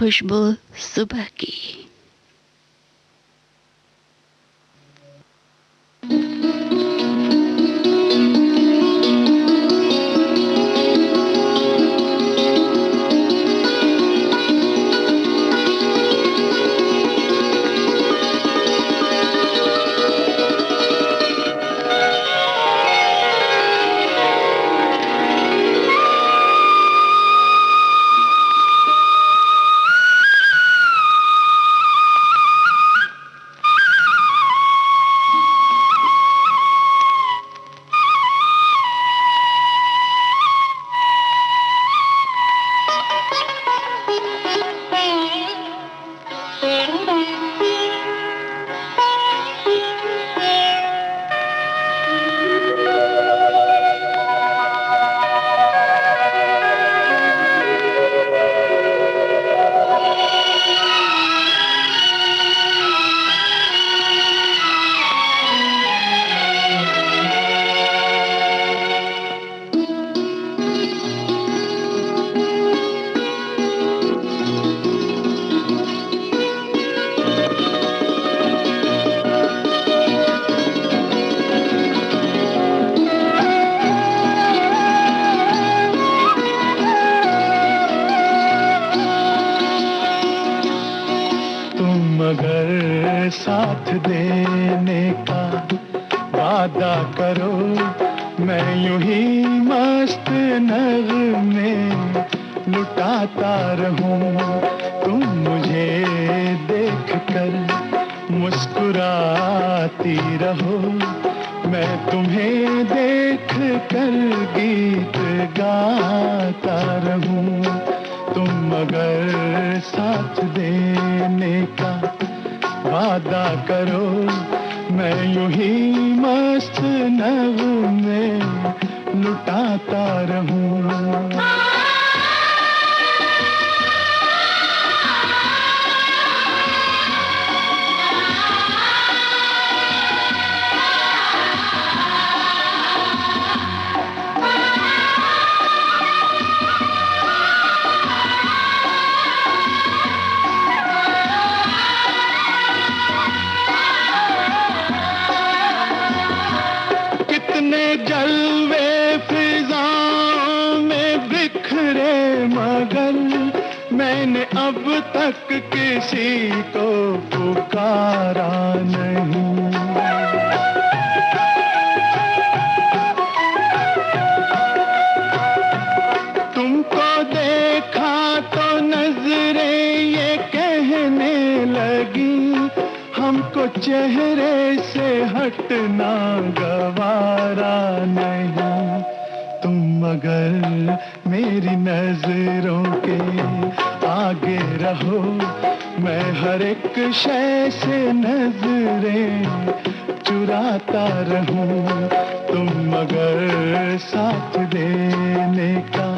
खुशबू सुबह की। मगर साथ देने का वादा करो, मैं यूं ही मस्त नगमे लुटाता रहूं। तुम मुझे देख कर मुस्कुराती रहो, मैं तुम्हें देख कर गीत गाता रहूं। तुम मगर साथ देने का वादा करो, मैं यूं ही मस्त नगमे लुटाता रहूं। जलवे फिजाओं में बिखरे, मगर मैंने अब तक किसी को पुकारा नहीं। तुमको देखा तो नजरें ये कहने लगी, हमको चेहरे से हटना गवारा नहीं। तुम मगर मेरी नजरों के आगे रहो, मैं हर एक शय से नजरें चुराता रहूं। तुम मगर साथ देने का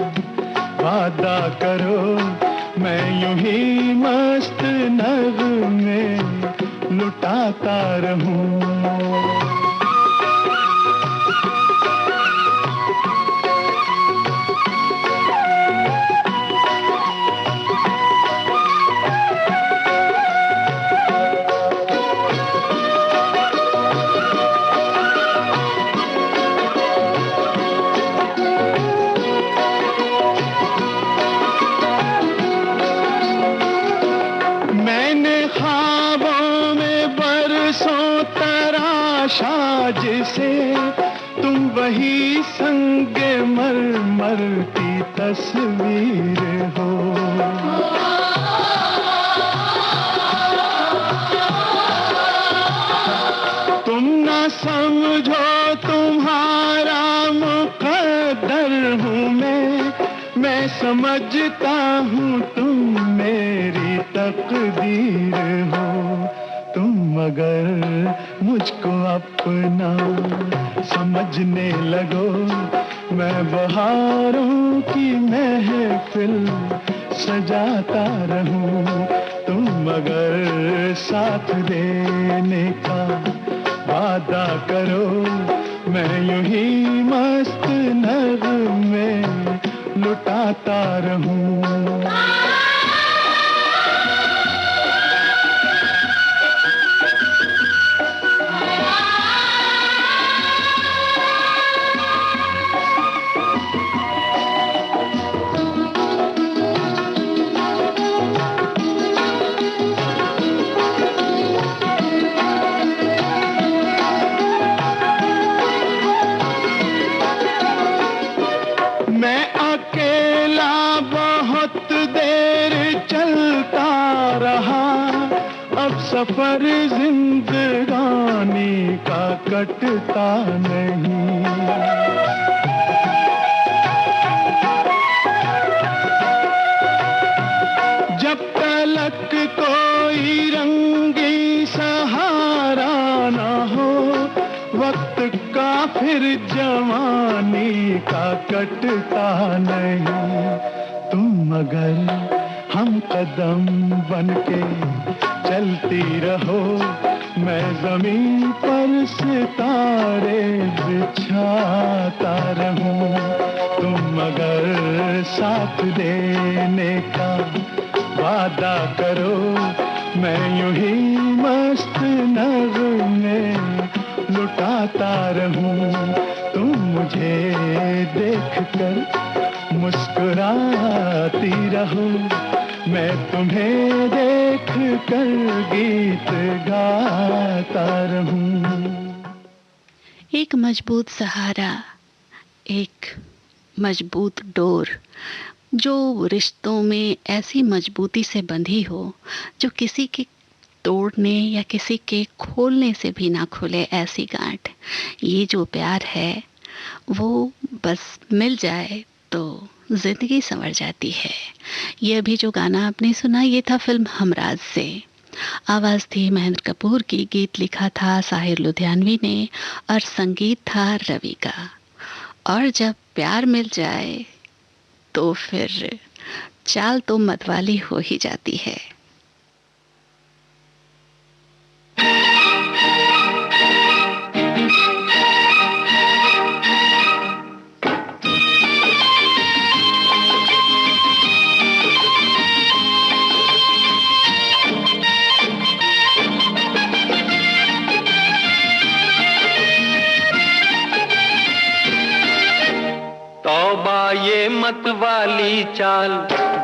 वादा करो, मैं यूं ही मस्त नगमे लुटाता रहूं। जिसे तुम वही संगे मरमर की तस्वीर हो। तुम ना समझो तुम्हारा मुकद्दर हूँ मैं समझता हूँ तुम मेरी तकदीर हो। तुम मगर मुझको अपना समझने लगो, मैं बहारों की महफिल सजाता रहूं। तुम मगर साथ देने का वादा करो, मैं यूं ही मस्त नगमे लुटाता रहूं। सफर जिंदगानी का कटता नहीं। जब तलक कोई रंगी सहारा ना हो, वक्त का फिर जवानी का कटता नहीं। तुम अगर हम कदम बनके चलती रहो, मैं जमीन पर सितारे बिछाता रहूं। तुम अगर साथ देने का वादा करो, मैं यूं ही मस्त नगमे लुटाता रहूं। तुम मुझे देखकर मुस्कुराती रहो, मैं तुम्हें देख कर गीत गाता रहूं। एक मजबूत सहारा, एक मजबूत डोर जो रिश्तों में ऐसी मजबूती से बंधी हो जो किसी के तोड़ने या किसी के खोलने से भी ना खुले, ऐसी गांठ। ये जो प्यार है वो बस मिल जाए तो जिंदगी संवर जाती है। ये अभी जो गाना आपने सुना ये था फिल्म हमराज से। आवाज़ थी महेंद्र कपूर की, गीत लिखा था साहिर लुधियानवी ने और संगीत था रवि का। और जब प्यार मिल जाए तो फिर चाल तो मतवाली हो ही जाती है। ये मत वाली चाल,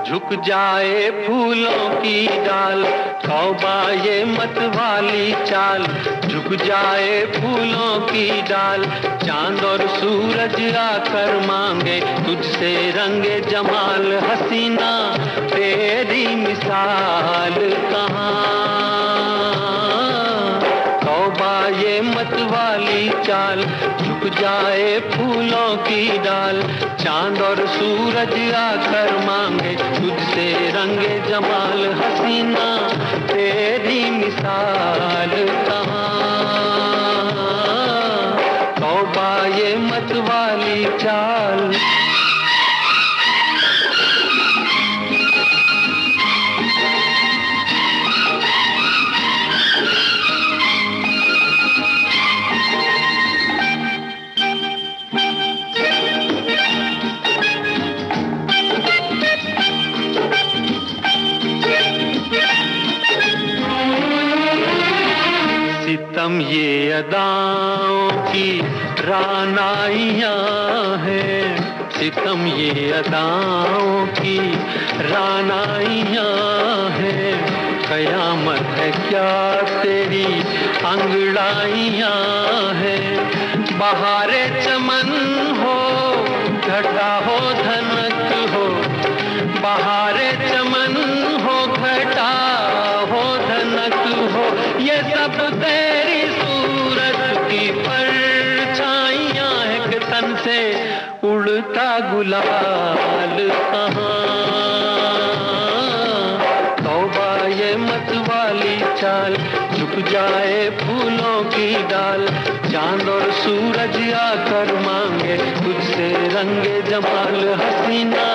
झुक जाए फूलों की डाल। तौबा ये मत वाली चाल, झुक जाए फूलों की डाल। चांद और सूरज आकर मांगे तुझसे रंगे जमाल। हसीना तेरी मिसाल कहाँ। तौबा ये मत वाली चाल, झुक जाए फूलों की डाल। चांद और सूरज आकर मांगे तुझसे रंगे जमाल। हसीना तेरी मिसाल कहाँ। तौबा ये मत वाली चाल। सितम ये अदाओं की रानाइयाँ हैं। सितम ये अदाओं की रानाइयाँ हैं। कयामत है क्या तेरी अंगड़ाइयाँ हैं। बहारे चमन हो, घटा हो, धनक हो। बहारे चमन हो, घटा हो, धनक हो। ये सब तेरी सूरत की परछाइयाँ। एक तन से उड़ता गुलाल कहाँ। तौबा ये मत वाली चाल, झुक जाए फूलों की डाल। चांद और सूरज आकर मांगे तुझसे रंगे जमाल। हसीना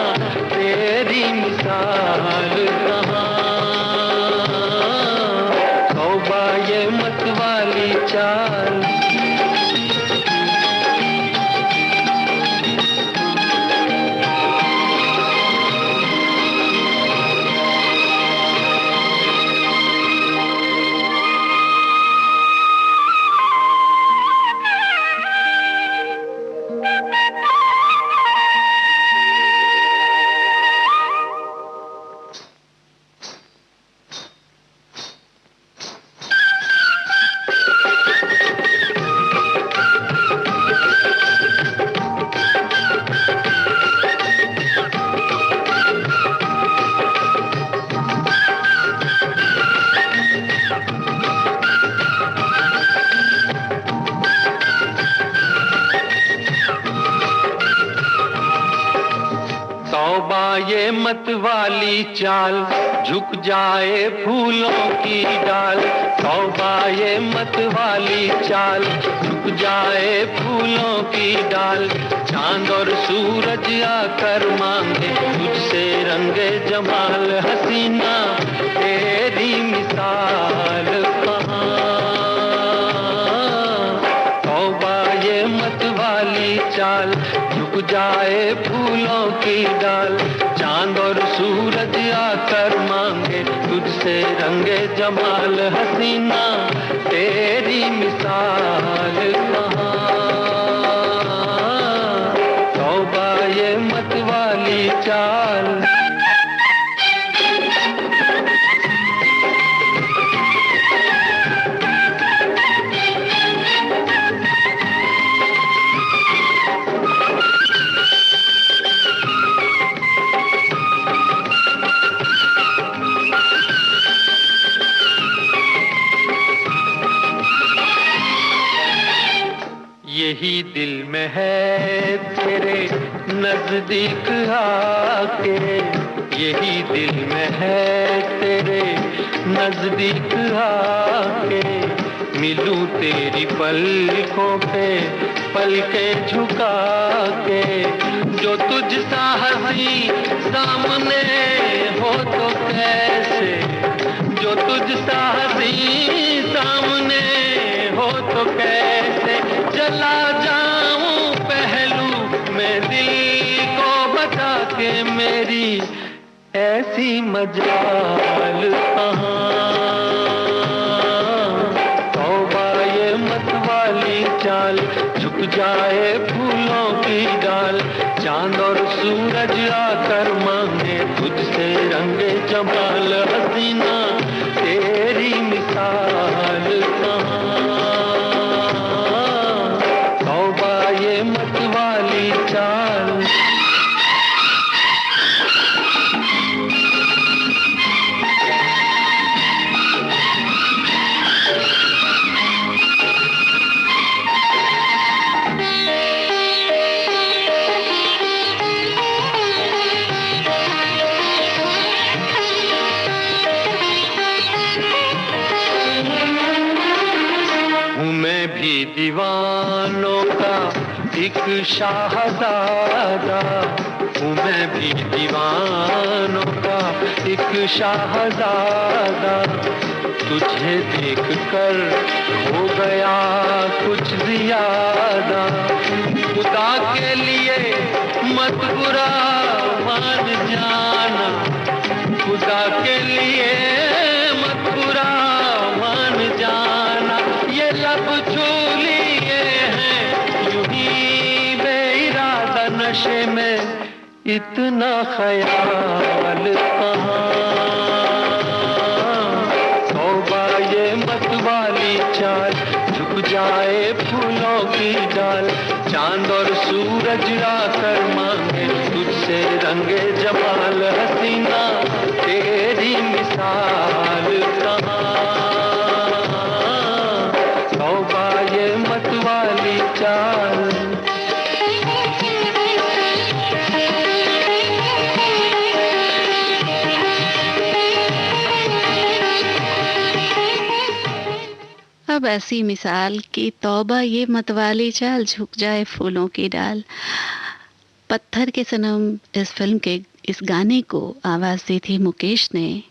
तेरी मिसाल कहाँ। तौबा ये मत वाली चाल। ये मत वाली चाल, झुक जाए फूलों की डाल। तौबा ये मत वाली चाल, झुक जाए फूलों की डाल। चांद और सूरज आकर मांगे तुझसे रंगे जमाल। हसीना तेरी मिसाल कहाँ, तौबा ये मत वाली चाल, झुक जाए फूलों की डाल। चांद और सूरज आकर मांगे तुझसे रंगे जमाल। हसीना तेरी मिसाल कहाँ, तौबा ये मत वाली चाल। यही दिल में है तेरे नजदीक आके, यही दिल में है तेरे नजदीक आके। मिलूं तेरी पलकों पे पलकें झुका के। जो तुझ सा हंसी सामने हो तो कैसे, जो तुझ सा हंसी सामने हो तो कैसे। चला जाऊं पहलू में दिल को बता के, मेरी ऐसी मजाल कहाँ, तौबा ये मत वाली चाल, झुक जाए फूलों की डाल। चांद और सूरज आकर मांगे तुझसे रंगे जमाल। हसीना तेरी मिसाल कहाँ, तौबा ये मत वाली चाल। दीवानों का एक शाहज़ादा हूँ, मैं भी दीवानों का एक शाहज़ादा। तुझे देखकर हो गया कुछ ज़्यादा। खुदा के लिए मत बुरा मान जाना, खुदा के लिए मत बुरा मान जाना। ये लब छू लिए हैं यूं ही बेइरादा, नशे में इतना ख्याल कहाँ, तौबा ये मत वाली चाल, झुक जाए फूलों की डाल। चांद और सूरज आकर मांगे तुझसे रंगे जमाल। हसीना तेरी मिसाल कहाँ, तौबा ये मत वाली चाल। अब ऐसी मिसाल की तौबा ये मतवाली चाल, झुक जाए फूलों की डाल। पत्थर के सनम इस फिल्म के इस गाने को आवाज़ दी थी मुकेश ने।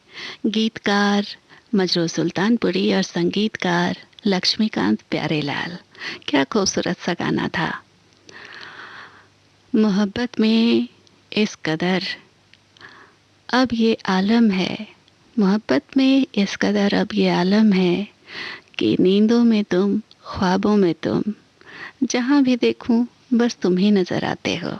गीतकार मजरू सुल्तानपुरी और संगीतकार लक्ष्मीकांत प्यारेलाल। क्या खूबसूरत सा गाना था। मोहब्बत में इस कदर अब ये आलम है, मोहब्बत में इस कदर अब ये आलम है कि नींदों में तुम, ख्वाबों में तुम, जहाँ भी देखूं बस तुम ही नजर आते हो।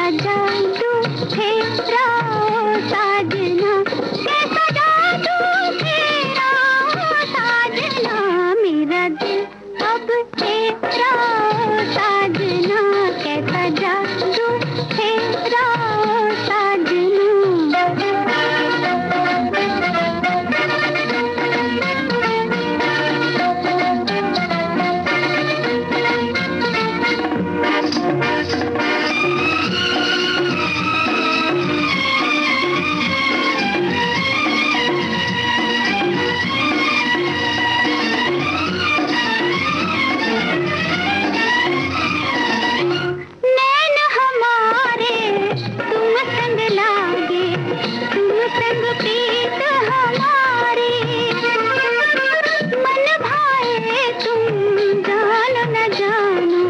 जादू फेरा ओ साजना, कैसा जादू फेरा ओ साजना, मेरा दिल अब तेरा ओ साजना, कैसा जादू फेरा ओ साजना। नैन हमारे तुम संग लागे, तुम संग प्रीत हमारी, मन भाए तुम जानो न जानो,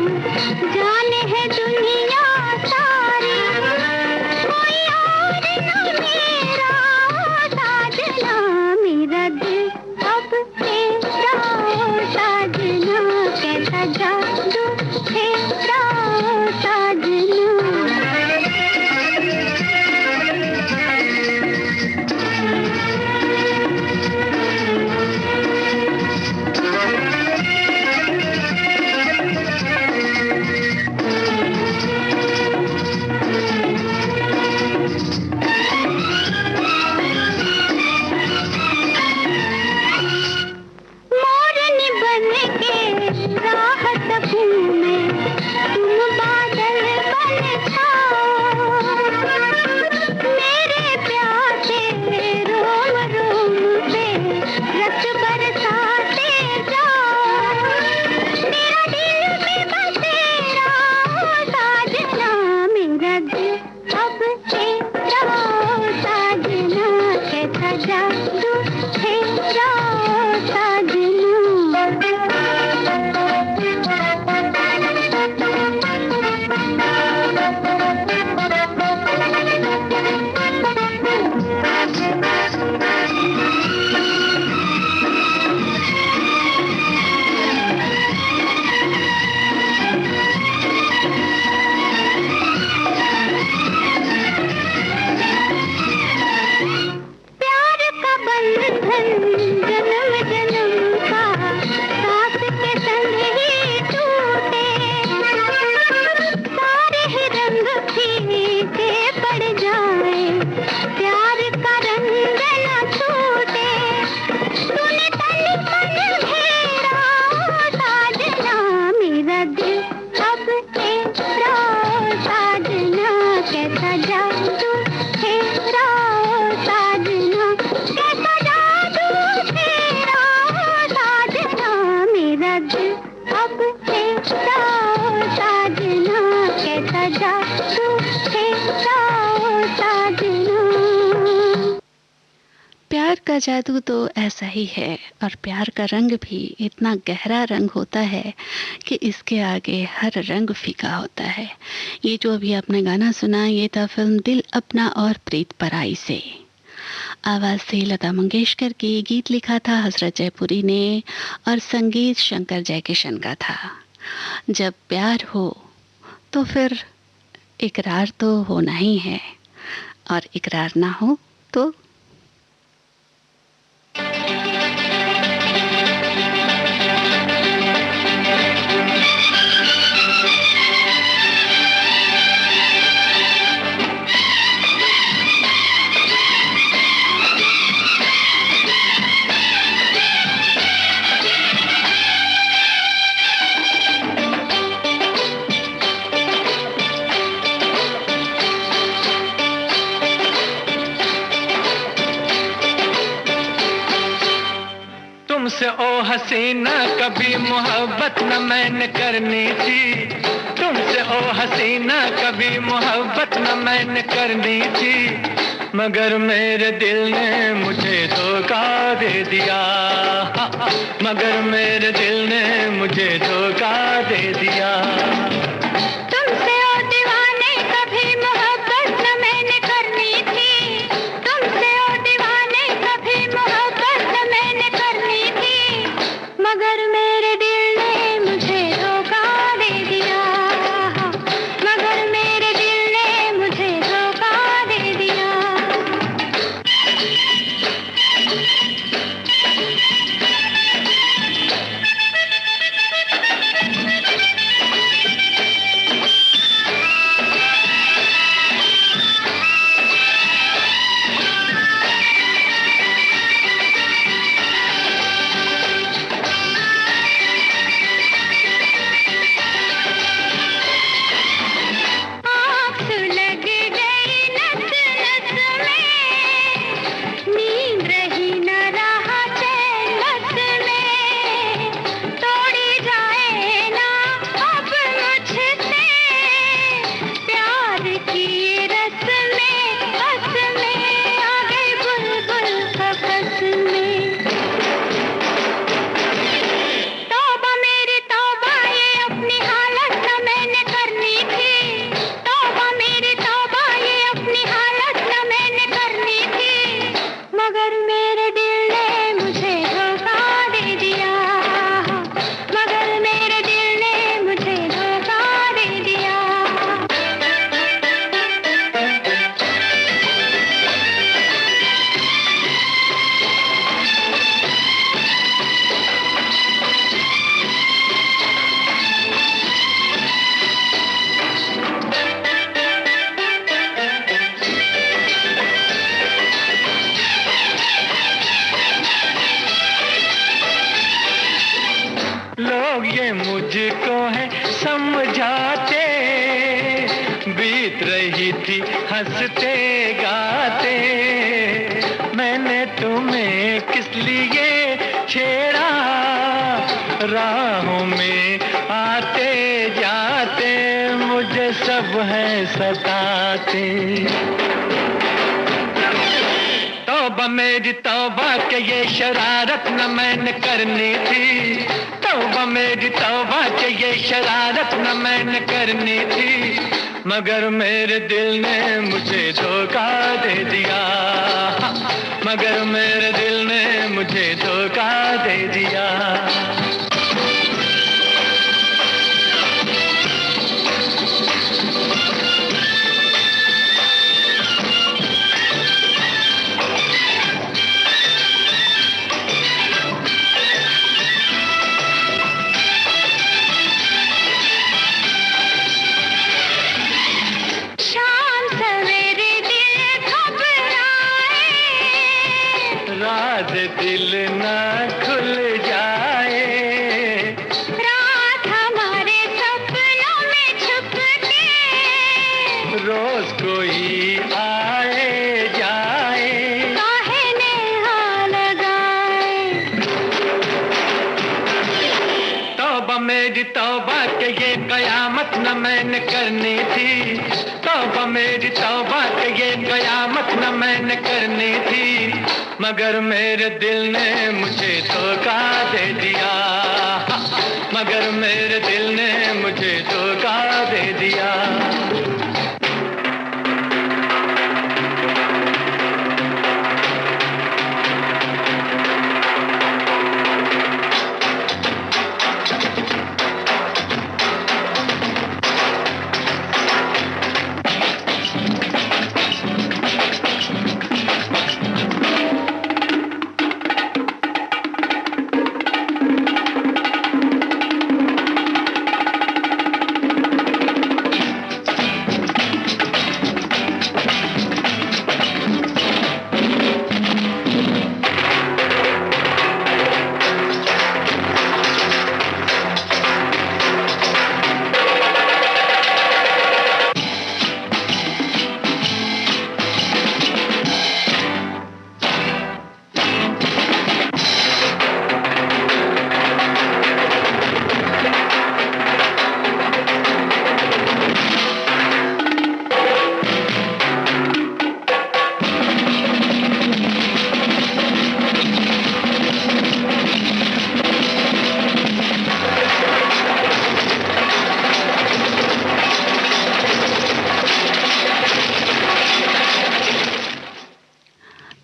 जाने है दुनिया सारी, कोई और न मेरा साजना, मेरा दिल अब तेरा साजना, कैसा जादू तेरा साजना। मोरनी बन के राह तकूं मैं, तुम बादल बन जाओ, मेरे प्यासे रोम रोम पे रस बरसाते जाओ, मेरा दिल में बसेरा ओ साजना, मेरा दिल अब तेरा ओ साजना, कैसा जादू तेरा ओ साजना। प्यार का बंधन जन्म जन्म का, साथ के संग ही टूटे, सारे ही रंग फीके पड़ जाए, प्यार का रंग न छूटे, तूने तन मन घेरा ओ साजना, मेरा दिल अब तेरा ओ साजना, कैसा जादू तेरा ओ साजना, कैसा जादू तेरा ओ साजना, मेरा दिल अब तेरा ओ साजना, कैसा जादू तेरा ओ साजना। प्यार का जादू तो ऐसा ही है, और प्यार का रंग भी इतना गहरा रंग होता है कि इसके आगे हर रंग फीका होता है। ये जो अभी आपने गाना सुना, ये था फिल्म दिल अपना और प्रीत पराई से। आवाज़ थी लता मंगेशकर की, गीत लिखा था हसरत जयपुरी ने, और संगीत शंकर जयकिशन का था। जब प्यार हो तो फिर इकरार तो होना ही है, और इकरार ना हो तो तुमसे ओ हसीना कभी मोहब्बत न मैंने करनी थी, तुमसे ओ हसीना कभी मोहब्बत न मैंने करनी थी, मगर मेरे दिल ने मुझे धोखा दे दिया, मगर मेरे दिल ने मुझे धोखा दे दिया। तुमसे ओ दीवाने कभी मोहब्बत न मैंने करनी थी, तुमसे ओ दीवाने कभी मोहब्बत न मैंने करनी थी, मगर मेरे दिल ने मुझे धोखा दे दिया, मगर मेरे दिल ने बीत रही थी हंसते गाते, मैंने तुम्हें किस लिए छेड़ा, राहों में आते जाते मुझे सब है सताते। तौबा मेरी तौबा के ये शरारत न मैंने करनी थी, तौबा मेरी तौबा के ये शरारत न मैंने करनी थी, मगर मेरे दिल ने मुझे धोखा दे दिया, मगर मेरे दिल ने मुझे धोखा दे दिया। दिल ना खुल जाए, रात हमारे सपनों में छुप के, रोज कोई आए जाए, काहे नेहा लगाए। तौबा मेरी तौबा के ये कयामत न मैंने करनी थी, तौबा मेरी तौबा के ये कयामत न मैंने करनी थी, मगर मेरे दिल ने मुझे धोखा दे दिया, मगर मेरे दिल ने मुझे धोखा दे दिया।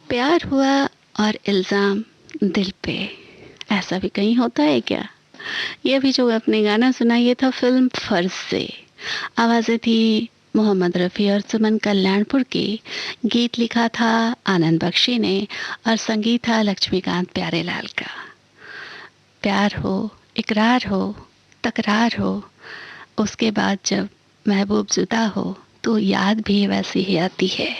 प्यार हुआ और इल्ज़ाम दिल पे, ऐसा भी कहीं होता है क्या? ये भी जो आपने गाना सुना ये था फिल्म फर्ज से। आवाज़ें थी मोहम्मद रफ़ी और सुमन कल्याणपुर की, गीत लिखा था आनंद बख्शी ने और संगीत था लक्ष्मीकांत प्यारेलाल का। प्यार हो, इकरार हो, तकरार हो, उसके बाद जब महबूब जुदा हो तो याद भी वैसी ही आती है।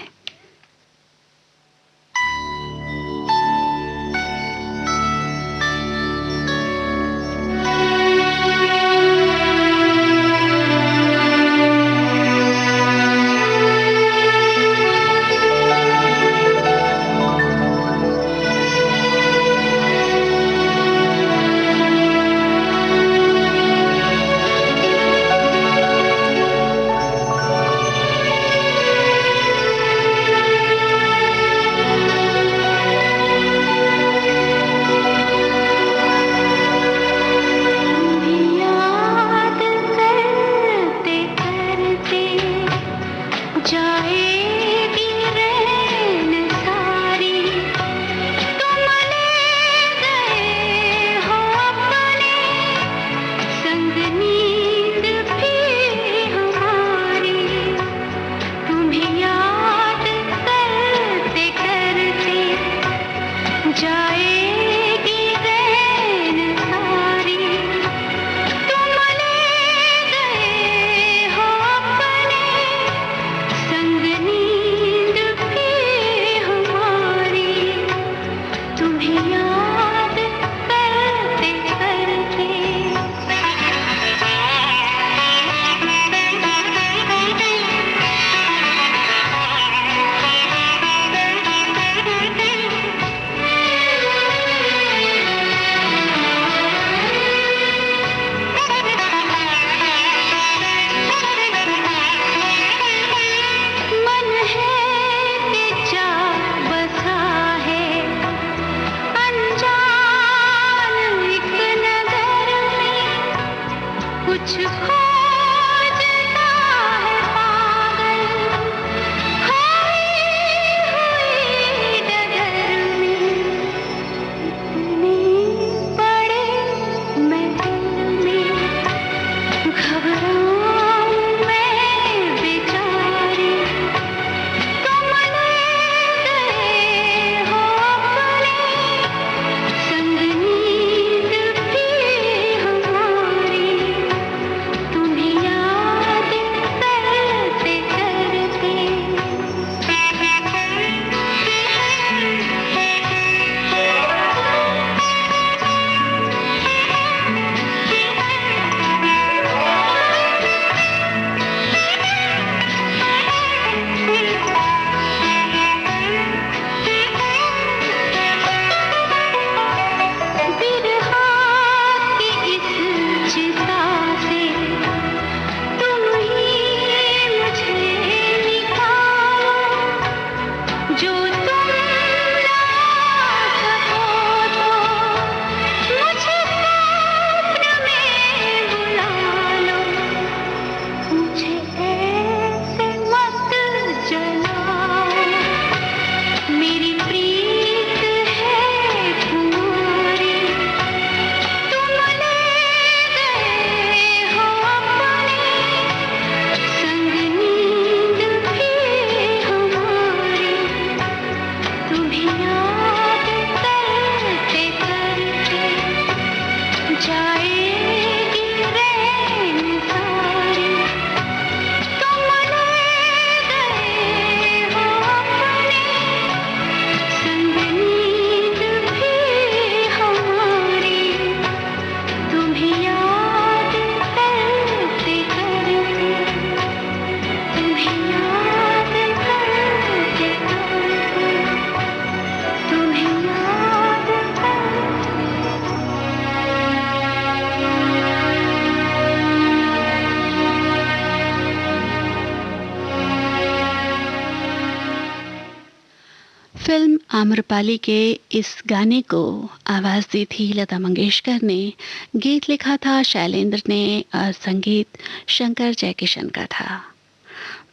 आम्रपाली के इस गाने को आवाज़ दी थी लता मंगेशकर ने, गीत लिखा था शैलेंद्र ने और संगीत शंकर जयकिशन का था।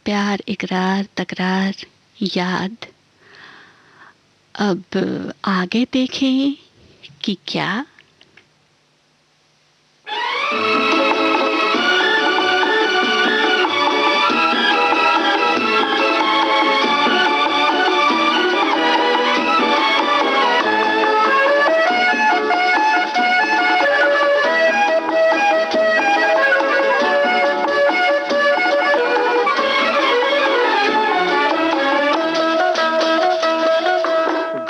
प्यार, इकरार, तकरार, याद। अब आगे देखें कि क्या।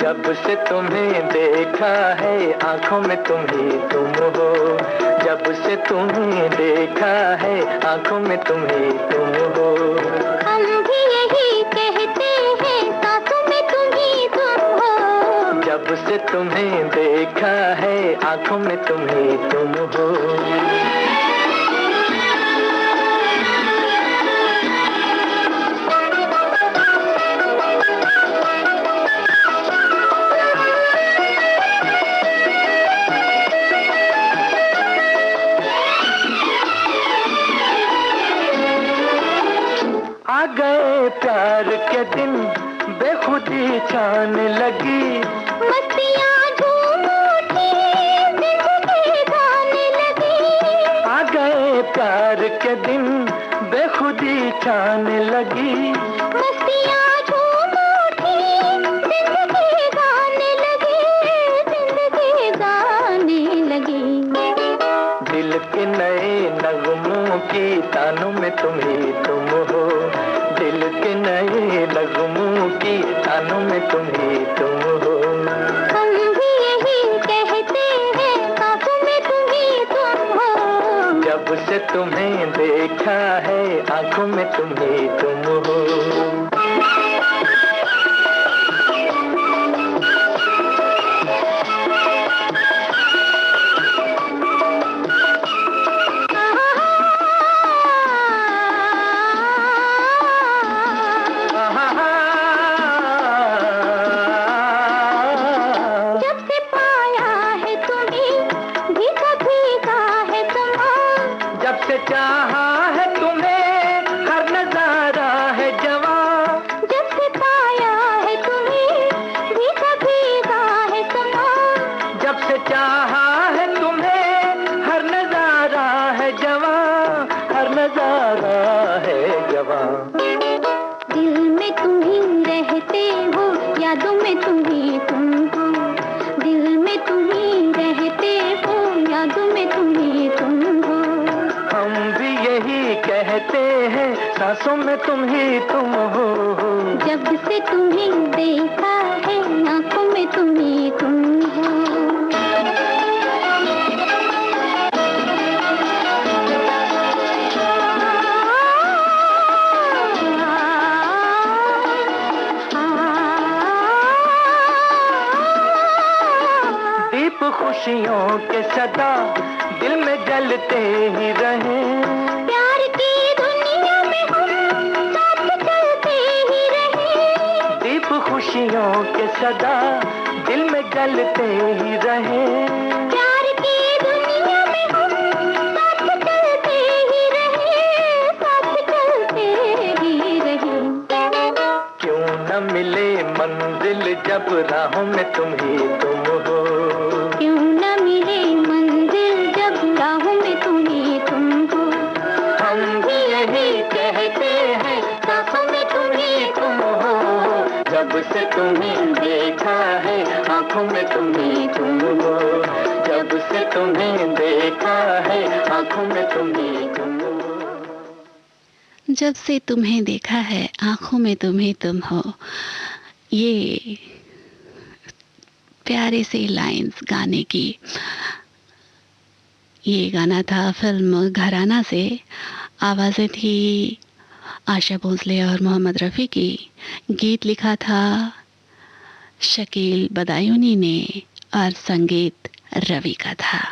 जब से तुम्हें देखा है आंखों में तुम ही तुम हो, जब से तुम्हें देखा है आंखों में तुम ही तुम हो। हम भी यही कहते हैं सांसों में तुम ही तुम हो, जब से तुम्हें देखा है आंखों में तुम ही तुम हो। आ गए प्यार के दिन बेखुदी छाने लगी, मस्तियाँ झूम उठी जिंदगी गाने लगी। आ गए प्यार के दिन बेखुदी छाने लगी, मस्तियाँ झूम उठी जिंदगी गाने लगी, जिंदगी गाने लगी। दिल के नए नगमों की तानों में तुम ही तुम हो, दिल के नए नगमों की तानों में तुम ही तुम हो। हम भी यही कहते हैं सांसों में तुम ही तुम हो, जब से तुम्हें देखा है आंखों में तुम ही तुम हो। चाहा है तुम्हें हर नजारा है जवां, जब से पाया है तुम्हें भीगा भीगा है समा, जब से चाहा है तुम्हें हर नजारा है जवां, हर नजारा है जवां। दिल में तुम ही रहते हो, यादों में तुम ही तुम हो, दिल में तुम ही रहते हो, यादों में तुम ही तुम हो। हम भी यही कहते हैं सांसों में तुम ही तुम हो, जब से तुम्हें देखा है आंखों में तुम ही तुम हो। दीप खुशियों के सदा दिल में जलते ही रहे, प्यार की दुनिया में हम साथ चलते ही रहे, दीप खुशियों के सदा दिल में जलते ही रहे, प्यार की दुनिया में हम साथ चलते ही रहे, साथ चलते ही रहे। क्यों न मिले मंजिल जब राहों में तुम ही तुम हो, क्यों न मिले मंजिल जब राहों में तुम ही तुम हो। हम भी यही कहते हैं सांसों में तुम ही तुम हो, जब से तुम्हें देखा है आंखों में तुम ही तुम हो, जब से तुम्हें देखा है आंखों में तुम ही तुम हो। जब से तुम्हें देखा है आंखों में तुम ही तुम हो, ये प्यारे से लाइंस गाने की। ये गाना था फिल्म घराना से, आवाज़ें थी आशा भोसले और मोहम्मद रफ़ी की, गीत लिखा था शकील बदायूनी ने और संगीत रवि का था।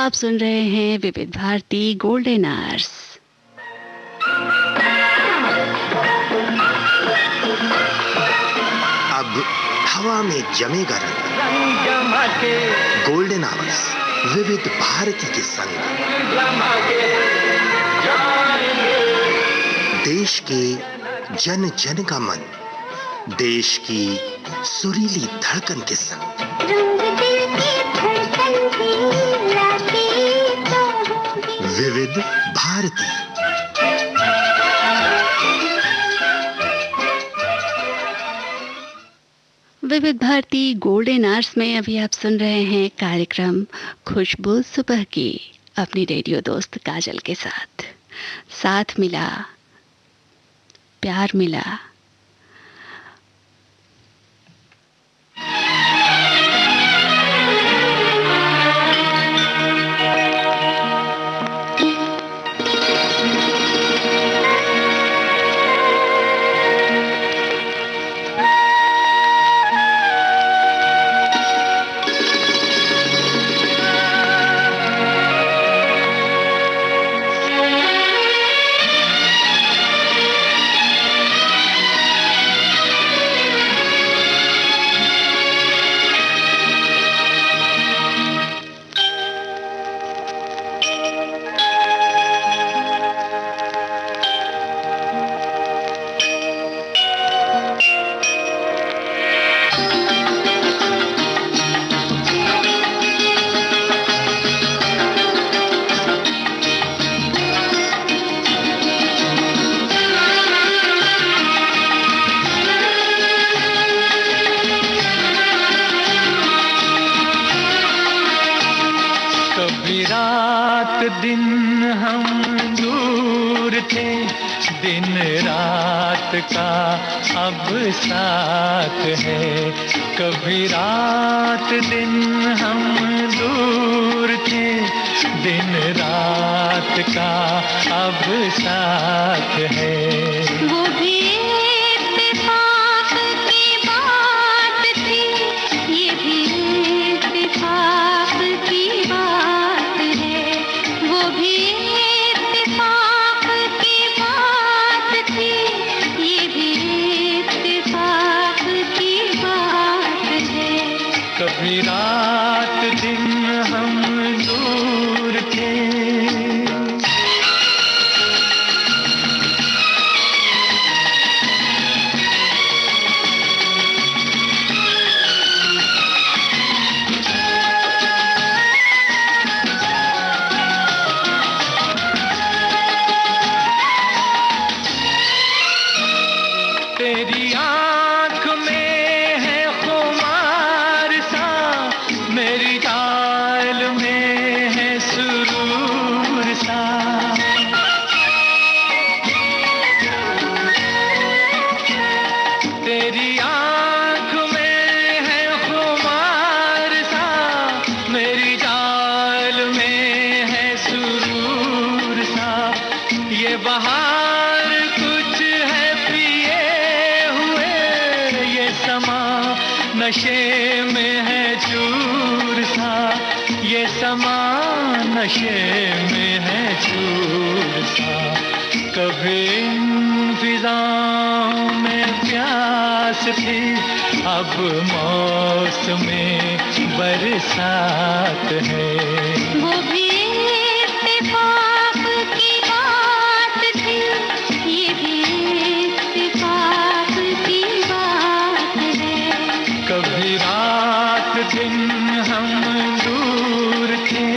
आप सुन रहे हैं विविध भारती गोल्डन आवर्स। अब हवा में जमेगा रंग जमा के गोल्डन आवर्स विविध भारती के संग देश के जन जन का मन, देश की सुरीली धड़कन के संग विविध भारती। विविध भारती गोल्डन आवर्स में अभी आप सुन रहे हैं कार्यक्रम खुशबू सुबह की अपनी रेडियो दोस्त काजल के साथ। साथ मिला, प्यार मिला। दिन हम दूर थे, दिन रात का अब साथ है। कभी रात दिन हम दूर थे, दिन रात का अब साथ है। वो भी इत्तेफाक की बात थी, ये भी इत्तेफाक की बात है। वो भी इत्तेफाक की बात थी, ये भी इत्तेफाक की बात है। कभी रात दिन हम दूर थे। तेरी आँख में है खुमार सा, मेरी चाल में है सुरूर सा। तेरी आँख में है खुमार सा, मेरी चाल में है सुरूर सा। ये बहार कुछ है पिए हुए, ये समा नशे में है चूर सा। ये समा नशे में है चूर सा। कभी इन फिजाओं में प्यास थी, अब मौसमे बरसात है। वो भी इत्तेफाक की बात थी, ये भी इत्तेफाक की बात है। कभी रात दिन हम दूर थे।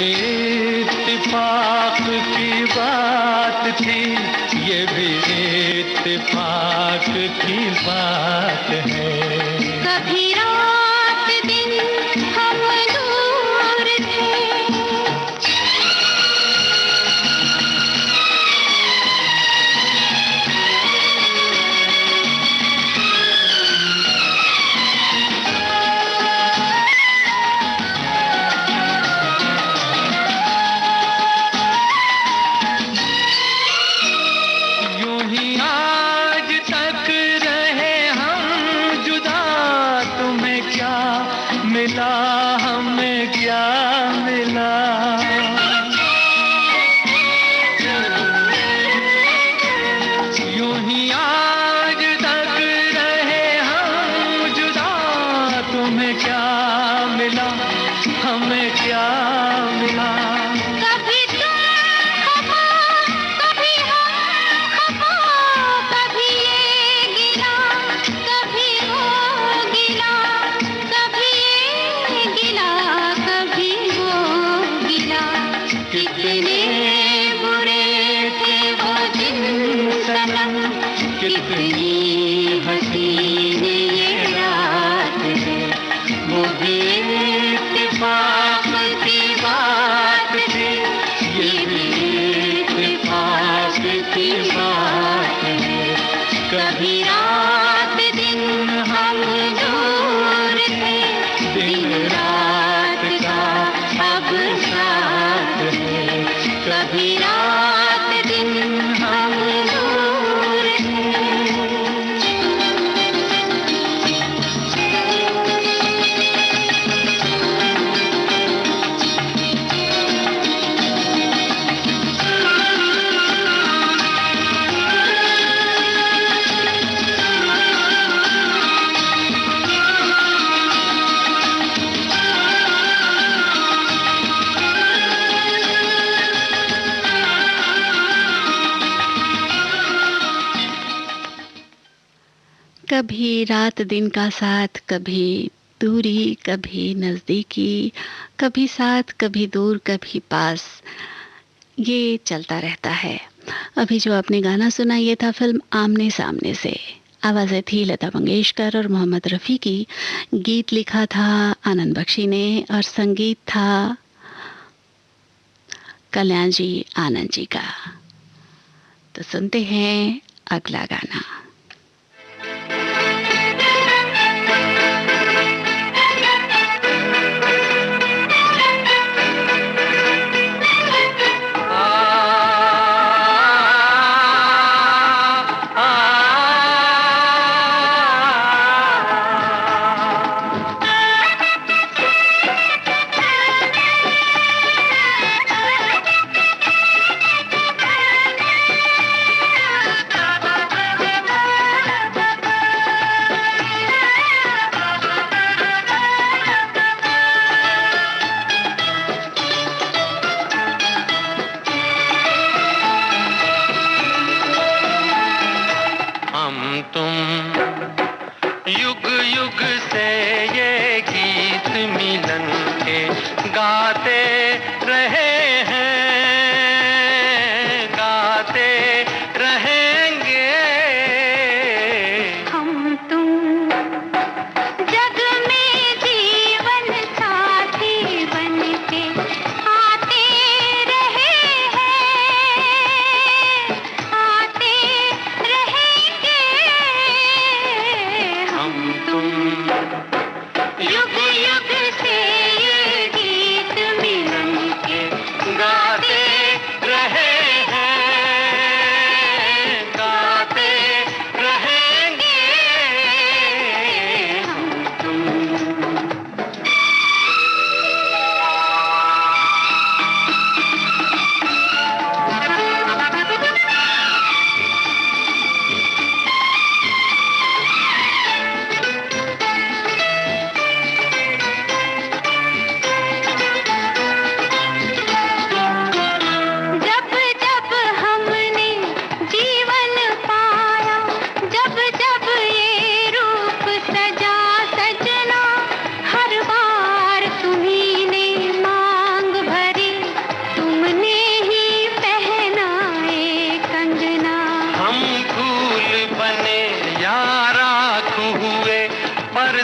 भी इत्तेफाक की बात थी, ये भी इत्तेफाक की बात है। कभी रात दिन हम दूर थे, कभी रात दिन का साथ, कभी दूरी, कभी नज़दीकी, कभी साथ, कभी दूर, कभी पास, ये चलता रहता है। अभी जो आपने गाना सुना ये था फिल्म आमने सामने से। आवाज़ें थी लता मंगेशकर और मोहम्मद रफ़ी की। गीत लिखा था आनंद बख्शी ने और संगीत था कल्याण जी आनंद जी का। तो सुनते हैं अगला गाना।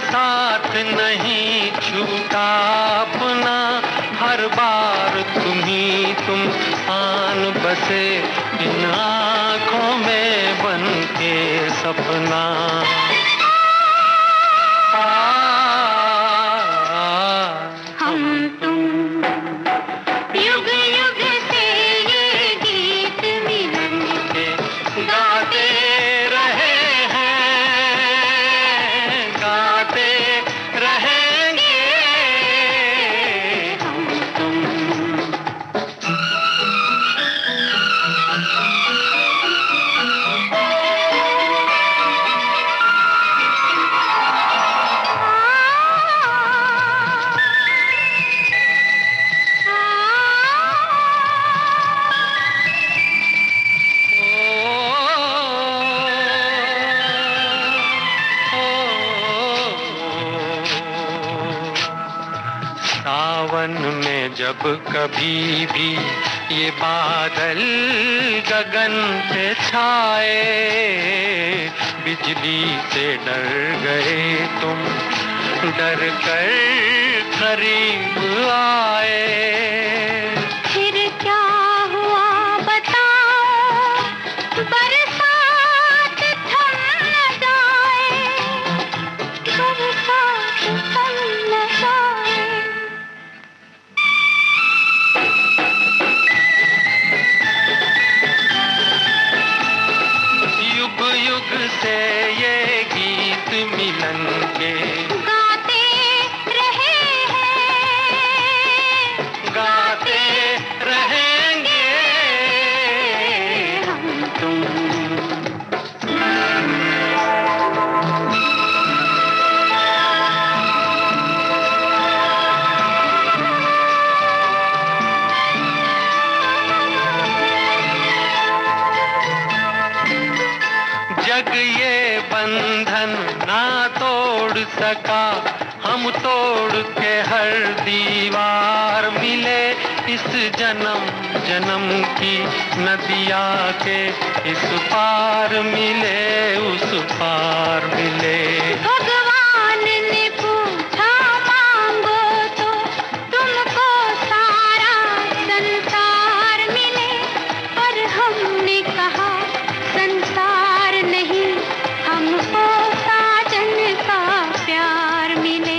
साथ नहीं छूटा अपना, हर बार तुम आन बसे इन आँखों में बन के सपना। हम तुम युग युग से ये गीत मिलन के गाते रहे हैं, गाते रहेंगे हम तुम। सावन में जब कभी भी ये बादल गगन पे छाए, बिजली से डर गए तुम, डर कर करीब आए। फिर क्या हुआ बताओ, बरसात थम न जाए, बरसात थम न जाए। युग युग से ये गीत मिलन के गाते रहे हैं, गाते रहेंगे हम तुम। जग ये बंधन ना तोड़ सका, हम तोड़ के हर दीवार मिले। इस जन्म जन्म की नदिया के इस पार मिले, उस पार मिले। भगवान ने पूछा मांगो तो तुमको सारा संसार मिले, पर हमने कहा संसार नहीं, हमको साजन का प्यार मिले।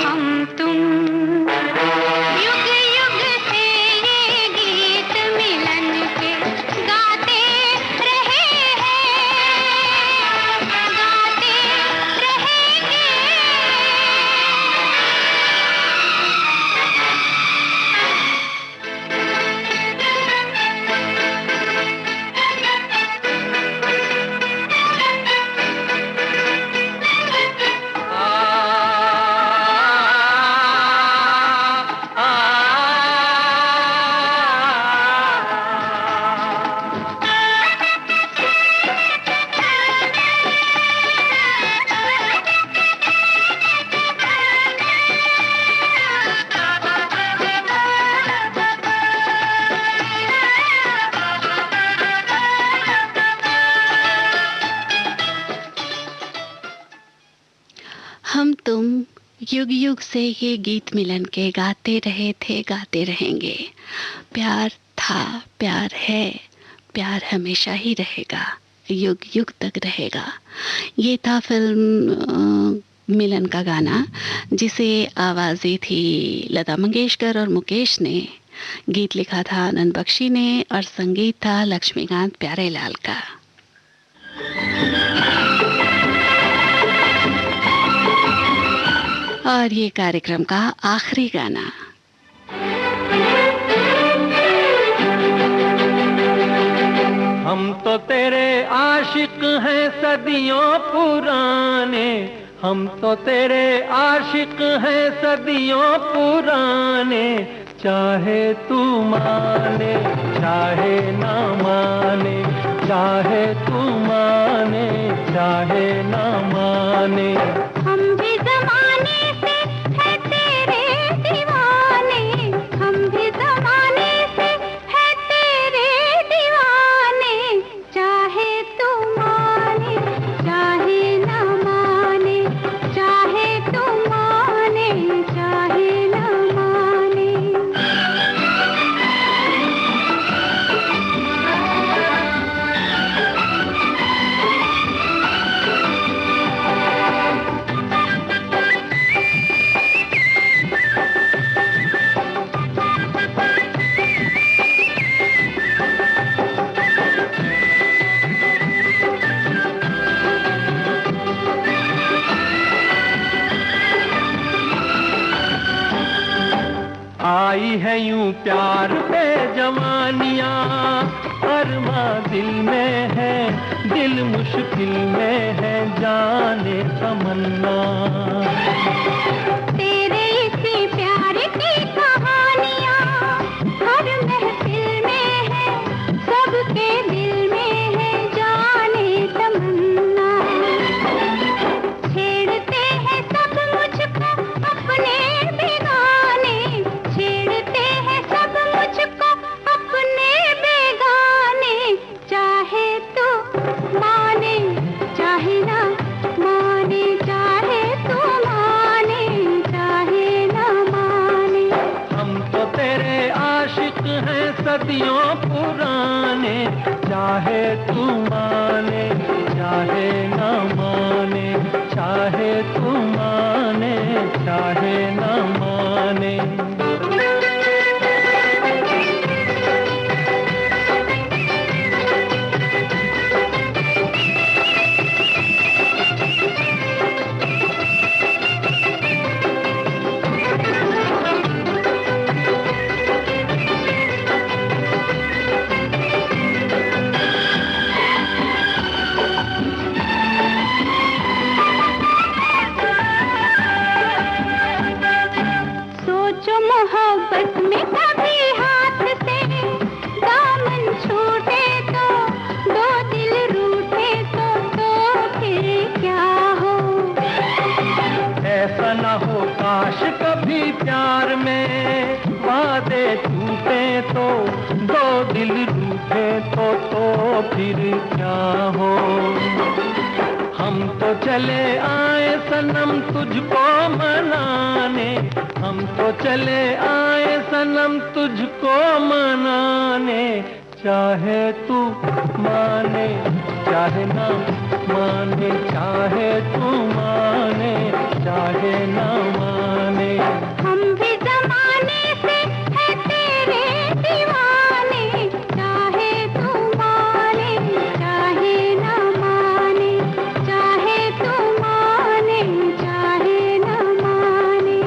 हम तुम युग युग से ये गीत मिलन के गाते रहे हैं, गाते रहेंगे। हम तुम युग युग से ये गीत मिलन के गाते रहे थे, गाते रहेंगे। प्यार था, प्यार है, प्यार हमेशा ही रहेगा, युग युग तक रहेगा। ये था फिल्म मिलन का गाना, जिसे आवाज़ें थी लता मंगेशकर और मुकेश ने, गीत लिखा था आनंद बख्शी ने और संगीत था लक्ष्मीकांत प्यारेलाल का। और ये कार्यक्रम का आखिरी गाना। हम तो तेरे आशिक हैं सदियों पुराने, हम तो तेरे आशिक हैं सदियों पुराने। चाहे तू माने चाहे ना माने, चाहे तू माने चाहे ना माने। हम भी ज़माने से है तेरे दीवाने, हम भी ज़माने से है तेरे दीवाने। चाहे प्यार पे जवानियां, अरमा दिल में है, दिल मुश्किल में है, जाने तमन्ना। तेरे इसी प्यार की कहानियां हर महफिल में है, सबके दिल में है, जाने तमन्ना। छेड़ते हैं सब मुझको अपने बेगाने, छेड़ते हैं सब मुझको अपने बेगाने, चाहे तो माने चाहे ना माने, चाहे तो माने चाहे ना माने। हम तो तेरे आशिक हैं सदियों पुराने, चाहे तू माने चाहे ना माने, चाहे तू माने चाहे ना माने। सोचो मोहब्बत में कभी हाथ से दामन छूटे तो, दो दिल रूठे तो फिर क्या हो। ऐसा न हो काश कभी प्यार में वादे टूटे तो, दो दिल रूठे तो फिर क्या हो। हम तो चले आए सनम तुझको मनाने, हम तो चले आए सनम तुझको मनाने, चाहे तू माने चाहे ना माने, चाहे तू माने चाहे ना माने। हम भी जमाने से है तेरे दीवाने, चाहे तू माने चाहे ना माने, चाहे तू माने चाहे ना माने।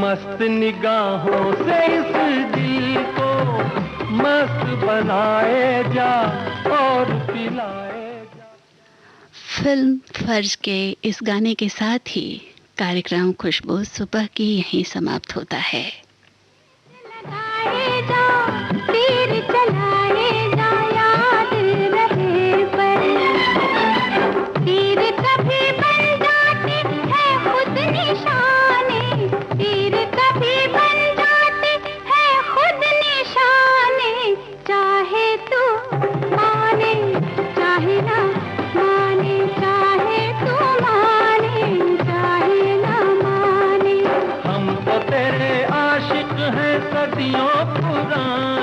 मस्त निगाहों से इस दिल को मस्त बनाए जा और पिलाए जा। फिल्म फर्ज के इस गाने के साथ ही कार्यक्रम खुशबू सुबह की यहीं समाप्त होता है। लगाए जा तीर चलाए जा, याद रहे पर तीर कभी बन जाते हैं खुद निशाने, तीर कभी बन जाते हैं खुद निशाने, चाहे तू माने चाहे ना माने, चाहे तू माने चाहे ना माने। हम तो तेरे आशिक हैं सदियों पुराने,